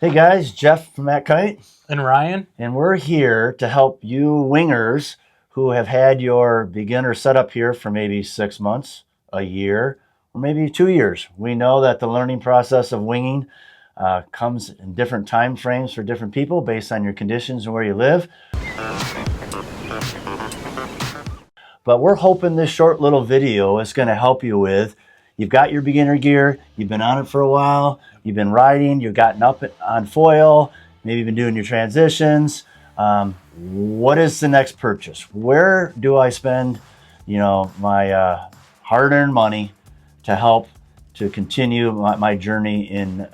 Hey guys, Jeff from MACkite. And Ryan. And we're here to help you wingers who have had your beginner setup here for maybe 6 months, a year, or maybe 2 years. We know that the learning process of winging comes in different time frames for different people based on your conditions and where you live. But we're hoping this short little video is going to help you with, you've got your beginner gear, you've been on it for a while, you've been riding, you've gotten up on foil, maybe you've been doing your transitions. What is the next purchase? Where do I spend, my hard-earned money to help to continue my journey in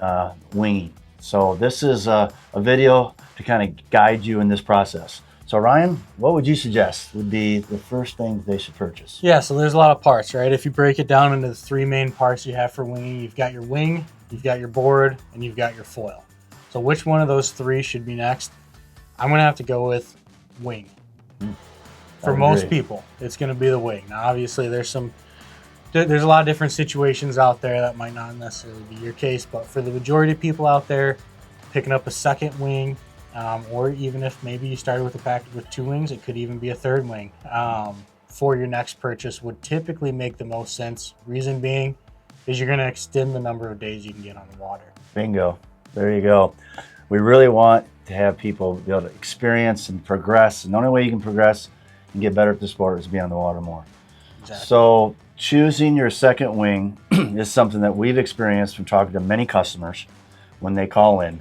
winging? So this is a video to kind of guide you in this process. So Ryan, what would you suggest would be the first thing they should purchase? Yeah, so there's a lot of parts, right? If you break it down into the three main parts you have for winging, you've got your wing, you've got your board, and you've got your foil. So which one of those three should be next? I'm going to have to go with wing. For most people, it's going to be the wing. Now, obviously, there's a lot of different situations out there that might not necessarily be your case, but for the majority of people out there, picking up a second wing, or even if maybe you started with a package with 2 wings, it could even be a third wing for your next purchase would typically make the most sense. Reason being is you're going to extend the number of days you can get on the water. Bingo. There you go. We really want to have people be able to experience and progress. And the only way you can progress and get better at the sport is to be on the water more. Exactly. So choosing your second wing is something that we've experienced from talking to many customers when they call in.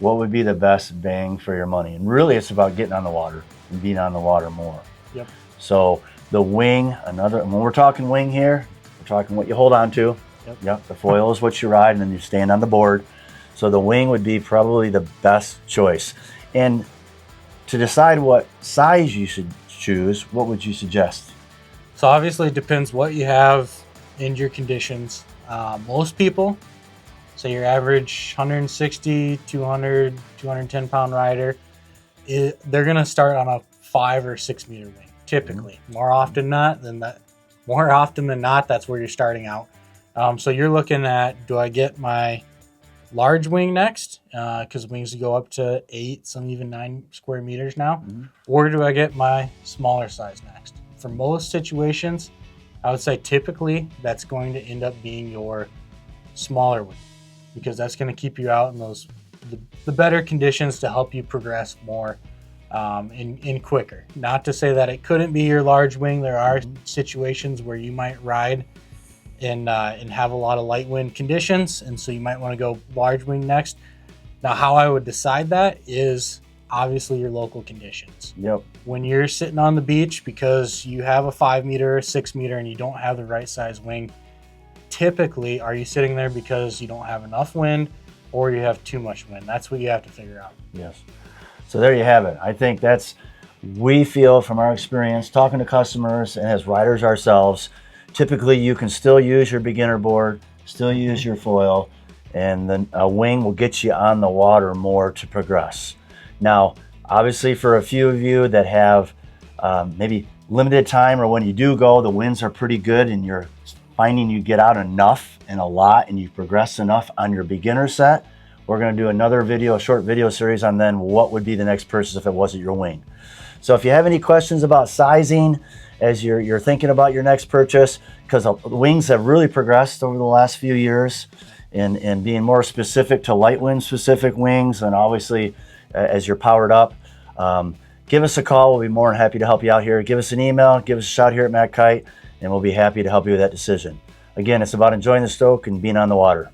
What would be the best bang for your money? And really it's about getting on the water and being on the water more. Yep. So the wing, when we're talking wing here, we're talking what you hold on to. Yep. The foil is what you ride, and then you stand on the board. So the wing would be probably the best choice. And to decide what size you should choose, what would you suggest? So obviously it depends what you have in your conditions. Most people, say your average 160, 200, 210 pound rider, they're going to start on a 5 or 6 meter wing, typically. More often than not, that's where you're starting out. So you're looking at, do I get my large wing next? Because wings go up to 8, some even 9 square meters now. Or do I get my smaller size next? For most situations, I would say typically that's going to end up being your smaller wing, because that's going to keep you out in the better conditions to help you progress more in quicker. Not to say that it couldn't be your large wing. There are situations where you might ride and have a lot of light wind conditions, and so you might want to go large wing next. Now, how I would decide that is obviously your local conditions. Yep. When you're sitting on the beach because you have a 5 meter or 6 meter and you don't have the right size wing, typically, are you sitting there because you don't have enough wind or you have too much wind? That's what you have to figure out. Yes. So there you have it. I think we feel from our experience talking to customers and as riders ourselves, typically you can still use your beginner board, still use your foil, and then a wing will get you on the water more to progress. Now, obviously for a few of you that have maybe limited time, or when you do go, the winds are pretty good and you're finding you get out enough and a lot and you've progressed enough on your beginner set, we're going to do another video, a short video series on then what would be the next purchase if it wasn't your wing. So if you have any questions about sizing as you're thinking about your next purchase, because the wings have really progressed over the last few years in being more specific to light wind specific wings, and obviously as you're powered up, give us a call. We'll be more than happy to help you out here. Give us an email, give us a shout here at MACkite, and we'll be happy to help you with that decision. Again, it's about enjoying the stroke and being on the water.